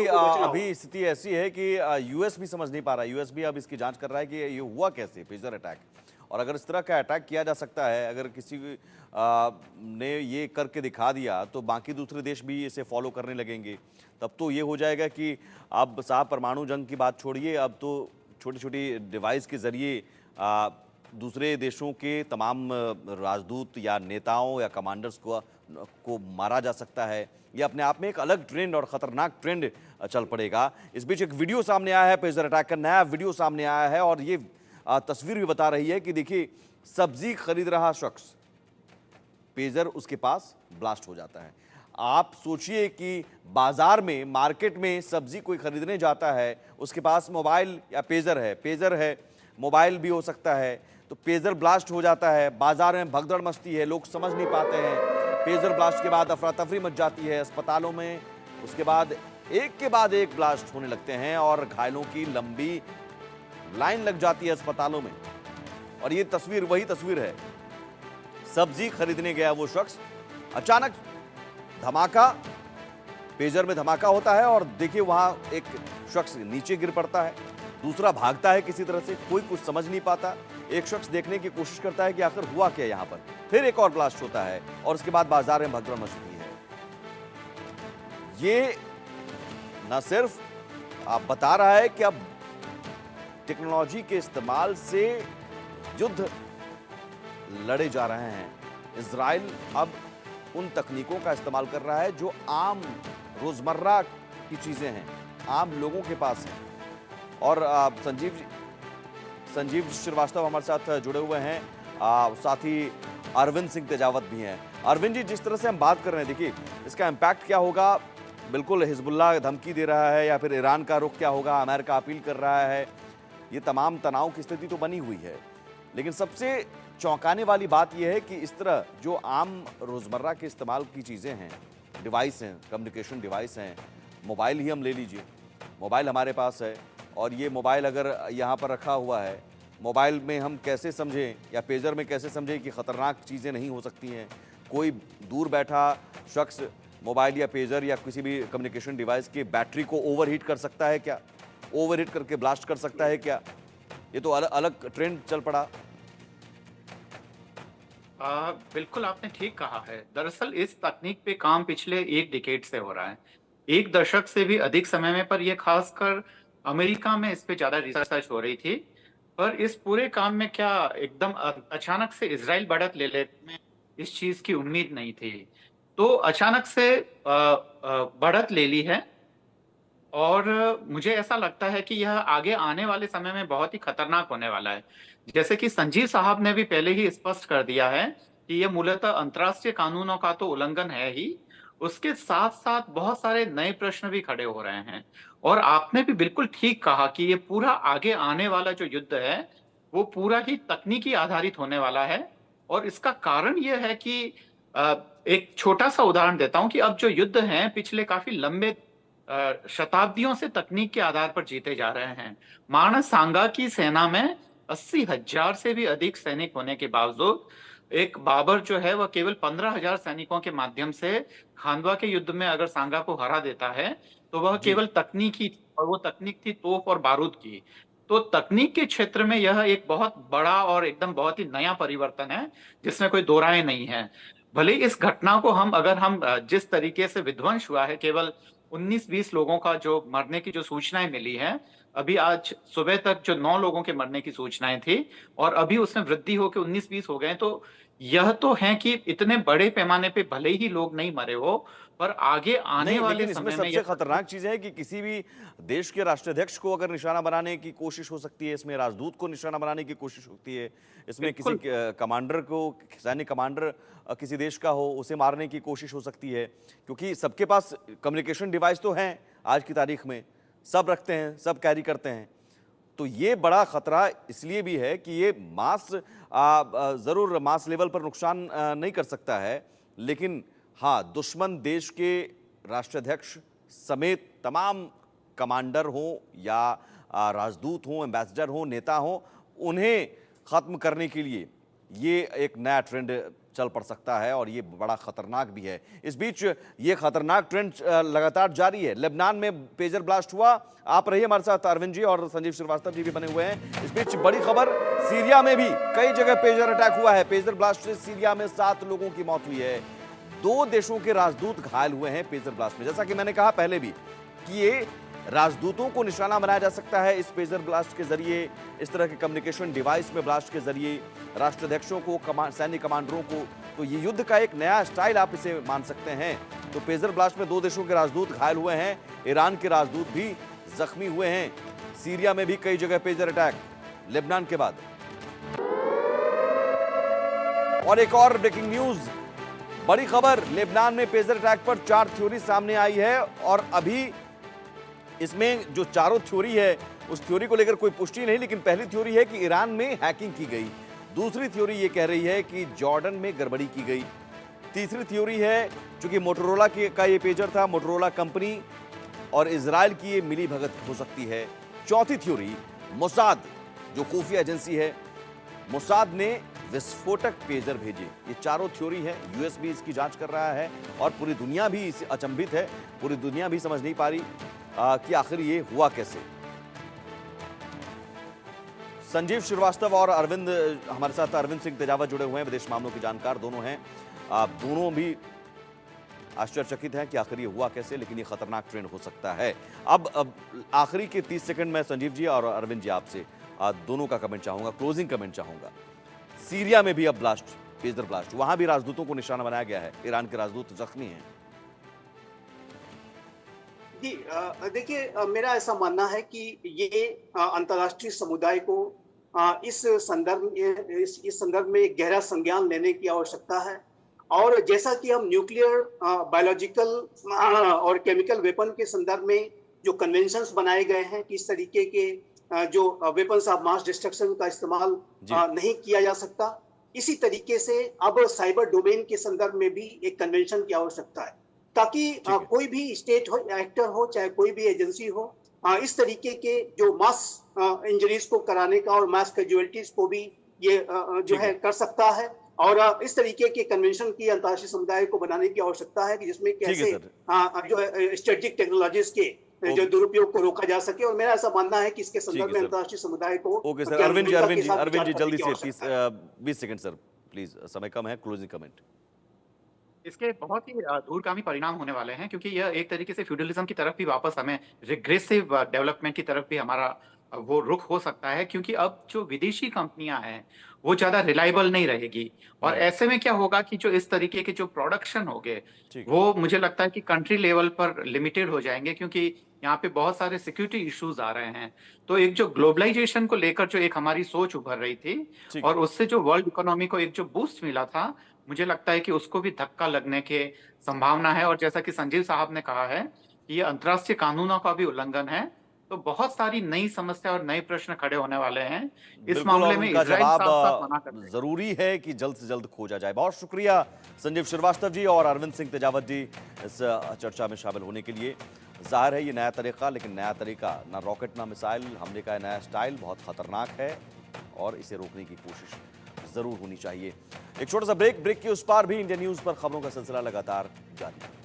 अभी स्थिति ऐसी है कि यूएस भी समझ नहीं पा रहा है। यूएस भी अब इसकी जांच कर रहा है कि ये हुआ कैसे पेजर अटैक, और अगर इस तरह का अटैक किया जा सकता है, अगर किसी ने ये करके दिखा दिया तो बाकी दूसरे देश भी इसे फॉलो करने लगेंगे। तब तो ये हो जाएगा कि अब साहब परमाणु जंग की बात छोड़िए, अब तो छोटी छोटी डिवाइस के जरिए दूसरे देशों के तमाम राजदूत या नेताओं या कमांडर्स को मारा जा सकता है। ये अपने आप में एक अलग ट्रेंड और ख़तरनाक ट्रेंड चल पड़ेगा। इस बीच एक वीडियो सामने आया है, पेजर अटैक का नया वीडियो सामने आया है, और ये तस्वीर भी बता रही है कि देखिए, सब्जी खरीद रहा शख्स, पेजर उसके पास ब्लास्ट हो जाता है। आप सोचिए कि बाजार में, मार्केट में सब्जी कोई खरीदने जाता है, उसके पास मोबाइल या पेजर है, मोबाइल भी हो सकता है, तो पेजर ब्लास्ट हो जाता है। बाजार में भगदड़ मचती है, लोग समझ नहीं पाते हैं। पेजर ब्लास्ट के बाद अफरा तफरी मच जाती है अस्पतालों में। उसके बाद एक के बाद एक ब्लास्ट होने लगते हैं और घायलों की लंबी लाइन लग जाती है अस्पतालों में। और ये तस्वीर वही तस्वीर है, सब्जी खरीदने गया वो शख्स, अचानक धमाका, पेजर में धमाका होता है और देखिए वहां एक शख्स नीचे गिर पड़ता है, दूसरा भागता है किसी तरह से, कोई कुछ समझ नहीं पाता। एक शख्स देखने की कोशिश करता है कि आखिर हुआ क्या यहां पर, फिर एक और ब्लास्ट होता है और उसके बाद बाजार में भगदड़ मचती है। ये न सिर्फ आप बता रहा है कि अब टेक्नोलॉजी के इस्तेमाल से युद्ध लड़े जा रहे हैं। इजराइल अब उन तकनीकों का इस्तेमाल कर रहा है जो आम रोजमर्रा की चीजें हैं, आम लोगों के पास हैं। और संजीव श्रीवास्तव हमारे साथ जुड़े हुए हैं, साथ ही अरविंद सिंह तेजावत भी हैं। अरविंद जी, जिस तरह से हम बात कर रहे हैं, देखिए इसका इम्पैक्ट क्या होगा? बिल्कुल हिजबुल्लाह धमकी दे रहा है या फिर ईरान का रुख क्या होगा? अमेरिका अपील कर रहा है। ये तमाम तनाव की स्थिति तो बनी हुई है, लेकिन सबसे चौंकाने वाली बात यह है कि इस तरह जो आम रोजमर्रा के इस्तेमाल की चीज़ें हैं, डिवाइस हैं, कम्युनिकेशन डिवाइस हैं, मोबाइल ही हम ले लीजिए, मोबाइल हमारे पास है और ये मोबाइल अगर यहाँ पर रखा हुआ है, मोबाइल में हम कैसे समझें या पेजर में कैसे समझें कि ख़तरनाक चीज़ें नहीं हो सकती हैं? कोई दूर बैठा शख्स मोबाइल या पेजर या किसी भी कम्युनिकेशन डिवाइस की बैटरी को ओवरहीट कर सकता है क्या? ओवरहीट करके ब्लास्ट कर सकता है क्या? ये तो अलग ट्रेंड चल पड़ा। बिल्कुल आपने ठीक कहा है। दरअसल इस तकनीक पे काम पिछले एक डिकेड से हो रहा है। एक दशक से भी अधिक समय में, पर ये खासकर अमेरिका में इस पे ज्यादा रिसर्च हो रही थी। पर इस पूरे काम में क्या एकदम अचानक से इजराइल बढ़त ले ले में इस चीज की उम्मीद नहीं थी। तो अचानक से बढ़त ले ली है। और मुझे ऐसा लगता है कि यह आगे आने वाले समय में बहुत ही खतरनाक होने वाला है। जैसे कि संजीव साहब ने भी पहले ही स्पष्ट कर दिया है कि यह मूलतः अंतर्राष्ट्रीय कानूनों का तो उल्लंघन है ही, उसके साथ साथ बहुत सारे नए प्रश्न भी खड़े हो रहे हैं। और आपने भी बिल्कुल ठीक कहा कि ये पूरा आगे आने वाला जो युद्ध है वो पूरा ही तकनीकी आधारित होने वाला है। और इसका कारण यह है कि अ, एक छोटा सा उदाहरण देता हूं कि अब जो युद्ध हैं पिछले काफी लंबे शताब्दियों से तकनीक के आधार पर जीते जा रहे हैं। मानस सांगा की सेना में 80,000 से भी अधिक सैनिक होने के बावजूद एक बाबर जो है वह केवल 15,000 सैनिकों के माध्यम से खानवा के युद्ध में अगर सांगा को हरा देता है, तो वह जी। केवल तकनीक ही थी, और वो तकनीक थी तोप और बारूद की। तो तकनीक के क्षेत्र में यह एक बहुत बड़ा और एकदम बहुत ही नया परिवर्तन है, जिसमें कोई दो राय नहीं है। भले इस घटना को हम अगर हम जिस तरीके से विध्वंस हुआ है, केवल 19-20 लोगों का जो मरने की जो सूचनाएं मिली हैं, अभी आज सुबह तक जो 9 लोगों के मरने की सूचनाएं थी, और अभी उसमें वृद्धि होकर 19-20 हो गए। तो यह तो है कि इतने बड़े पैमाने पे भले ही लोग नहीं मरे हो, पर आगे आने नहीं, वाले लेकिन इसमें समय में सबसे यह खतरनाक चीज है कि किसी भी देश के राष्ट्राध्यक्ष को अगर निशाना बनाने की कोशिश हो सकती है, इसमें राजदूत को निशाना बनाने की कोशिश होती है, इसमें किसी बिल्कुल कमांडर को, सैन्य कमांडर किसी देश का हो, उसे मारने की कोशिश हो सकती है, क्योंकि सबके पास कम्युनिकेशन डिवाइस तो हैं आज की तारीख में, सब रखते हैं, सब कैरी करते हैं। तो ये बड़ा खतरा इसलिए भी है कि ये जरूर मास लेवल पर नुकसान नहीं कर सकता है, लेकिन हाँ, दुश्मन देश के राष्ट्राध्यक्ष समेत तमाम कमांडर हों या राजदूत हों, एम्बेसडर हों, नेता हों, उन्हें खत्म करने के लिए ये एक नया ट्रेंड चल पड़ सकता है और ये बड़ा खतरनाक भी है। इस बीच ये खतरनाक ट्रेंड लगातार जारी है। लेबनान में पेजर ब्लास्ट हुआ। आप रहिए हमारे साथ, अरविंद जी और संजीव श्रीवास्तव जी भी बने हुए हैं। इस बीच बड़ी खबर, सीरिया में भी कई जगह पेजर अटैक हुआ है। पेजर ब्लास्ट से सीरिया में 7 लोगों की मौत हुई है। 2 देशों के राजदूत घायल हुए हैं पेजर ब्लास्ट में। जैसा कि मैंने कहा पहले भी कि ये राजदूतों को निशाना बनाया जा सकता है इस पेजर ब्लास्ट के जरिए, इस तरह के कम्युनिकेशन डिवाइस में ब्लास्ट के जरिए राष्ट्राध्यक्षों को, सैन्य कमांडरों को। तो ये युद्ध का एक नया स्टाइल आप इसे मान सकते हैं। तो पेजर ब्लास्ट में 2 देशों के राजदूत घायल हुए हैं, ईरान के राजदूत भी जख्मी हुए हैं। सीरिया में भी कई जगह पेजर अटैक, लेबनान के बाद। और एक और ब्रेकिंग न्यूज, बड़ी खबर, लेबनान में पेजर अटैक पर 4 थ्योरी सामने आई है और अभी इसमें जो चारों थ्योरी है उस थ्योरी को लेकर कोई पुष्टि नहीं, लेकिन पहली थ्योरी है कि ईरान में हैकिंग की गई। दूसरी थ्योरी ये कह रही है कि जॉर्डन में गड़बड़ी की गई। तीसरी थ्योरी है चूंकि मोटोरोला का ये पेजर था, मोटोरोला कंपनी और इजराइल की ये मिली भगत हो सकती है। चौथी थ्योरी, मोसाद जो खुफिया एजेंसी है, मोसाद ने विस्फोटक पेजर भेजे। ये चारों थ्योरी है। यूएस भी इसकी जांच कर रहा है और पूरी दुनिया भी इससे अचंभित है। पूरी दुनिया भी समझ नहीं पा रही कि आखिर ये हुआ कैसे। संजीव श्रीवास्तव और अरविंद हमारे साथ, अरविंद सिंह तेजावत जुड़े हुए हैं, विदेश मामलों के जानकार दोनों हैं। दोनों भी आश्चर्यचकित हैं कि आखिर ये हुआ कैसे, लेकिन ये खतरनाक ट्रेंड हो सकता है। अब आखिरी के 30 सेकंड में संजीव जी और अरविंद जी आपसे दोनों का कमेंट चाहूंगा, क्लोजिंग कमेंट चाहूंगा। सीरिया में भी अब ब्लास्ट, पेजर ब्लास्ट, वहां भी राजदूतों को निशाना बनाया गया है। ईरान के राजदूत जख्मी हैं। जी देखिए, मेरा ऐसा मानना है कि ये अंतर्राष्ट्रीय समुदाय को इस संदर्भ में एक गहरा संज्ञान लेने की आवश्यकता है। और जैसा कि हम न्यूक्लियर, बायोलॉजिकल और केमिकल वेपन के संदर्भ में जो कन्वेंशंस बनाए गए हैं कि इस तरीके के जो वेपन्स ऑफ मास डिस्ट्रक्शन का इस्तेमाल नहीं किया जा सकता, इसी तरीके से अब साइबर डोमेन के संदर्भ में भी एक कन्वेंशन की आवश्यकता है, ताकि कोई भी स्टेट हो, एक्टर हो, चाहे कोई भी एजेंसी हो, इस तरीके के जो मास इंजरीज को कराने का और मास कैजुअलिटीज को भी ये जो है कर सकता है। और इस तरीके के कन्वेंशन की अंतर्राष्ट्रीय समुदाय को बनाने की आवश्यकता है कि जिसमें कैसे जो स्ट्रेटेजिक टेक्नोलॉजीज के जो दुरुपयोग को रोका जा सके। और मेरा ऐसा मानना है कि इसके संदर्भ में अंतर्राष्ट्रीय समुदाय को। ओके सर, अरविंद जी जल्दी से 20 सेकंड सर प्लीज, समय कम है, क्लोजिंग कमेंट। इसके बहुत ही दूरगामी परिणाम होने वाले हैं, क्योंकि यह एक तरीके से फ्यूडलिज्म की तरफ भी वापस, हमें रिग्रेसिव डेवलपमेंट की तरफ भी हमारा वो रुख हो सकता है, क्योंकि अब जो विदेशी कंपनियां हैं वो ज्यादा रिलायबल नहीं रहेगी। और ऐसे में क्या होगा कि जो इस तरीके के जो प्रोडक्शन होंगे वो मुझे लगता है कि कंट्री लेवल पर लिमिटेड हो जाएंगे, क्योंकि यहाँ पे बहुत सारे सिक्योरिटी इश्यूज आ रहे हैं। तो एक जो ग्लोबलाइजेशन को लेकर जो एक हमारी सोच उभर रही थी और उससे जो वर्ल्ड इकोनॉमी को एक जो बूस्ट मिला था, मुझे लगता है कि उसको भी धक्का लगने की संभावना है। और जैसा कि संजीव साहब ने कहा है कि ये अंतर्राष्ट्रीय कानूनों का भी उल्लंघन है, तो बहुत सारी नई समस्या और नए प्रश्न खड़े होने वाले हैं इस मामले में। इजराइल जवाब जरूरी है कि जल्द से जल्द खोजा जाए। बहुत शुक्रिया संजीव श्रीवास्तव जी और अरविंद सिंह तेजावत जी इस चर्चा में शामिल होने के लिए। जाहिर है ये नया तरीका, लेकिन नया तरीका ना रॉकेट ना मिसाइल, हमले का नया स्टाइल बहुत खतरनाक है और इसे रोकने की कोशिश जरूर होनी चाहिए। एक छोटा सा ब्रेक के उस पार भी इंडिया न्यूज पर खबरों का सिलसिला लगातार जारी है।